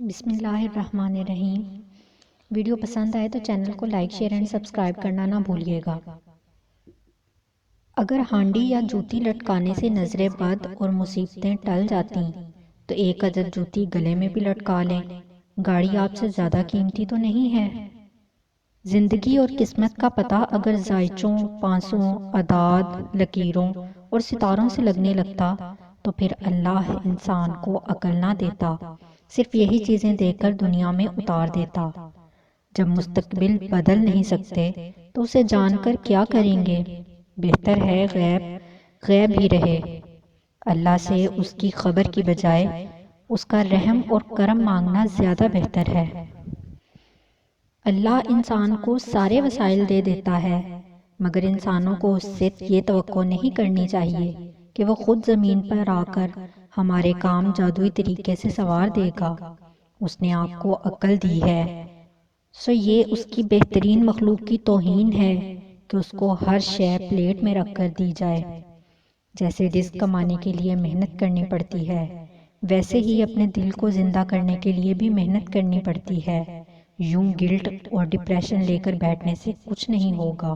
بسم اللہ الرحمن الرحیم۔ ویڈیو پسند آئے تو چینل کو لائک شیئر اینڈ سبسکرائب کرنا نہ بھولیے گا۔ اگر ہانڈی یا جوتی لٹکانے سے نظر بد اور مصیبتیں ٹل جاتی تو ایک عدد جوتی گلے میں بھی لٹکا لیں۔ گاڑی آپ سے زیادہ قیمتی تو نہیں ہے۔ زندگی اور قسمت کا پتہ اگر ذائچوں، پانسوں، اعداد، لکیروں اور ستاروں سے لگنے لگتا تو پھر اللہ انسان کو عقل نہ دیتا، صرف یہی چیزیں دے کر دنیا میں اتار دیتا۔ جب مستقبل بدل نہیں سکتے تو اسے جان کر کیا کریں گے؟ بہتر ہے غیب ہی رہے۔ اللہ سے اس کی خبر کی بجائے اس کا رحم اور کرم مانگنا زیادہ بہتر ہے۔ اللہ انسان کو سارے وسائل دے دیتا ہے، مگر انسانوں کو اس سے یہ توقع نہیں کرنی چاہیے کہ وہ خود زمین پر آ کر ہمارے کام جادوئی طریقے سے سنوار دے گا۔ اس نے آپ کو عقل دی ہے، سو یہ اس کی بہترین مخلوق کی توہین ہے کہ اس کو ہر شے پلیٹ میں رکھ کر دی جائے۔ جیسے رزق کمانے کے لیے محنت کرنی پڑتی ہے، ویسے ہی اپنے دل کو زندہ کرنے کے لیے بھی محنت کرنی پڑتی ہے۔ یوں گلٹ اور ڈپریشن لے کر بیٹھنے سے کچھ نہیں ہوگا۔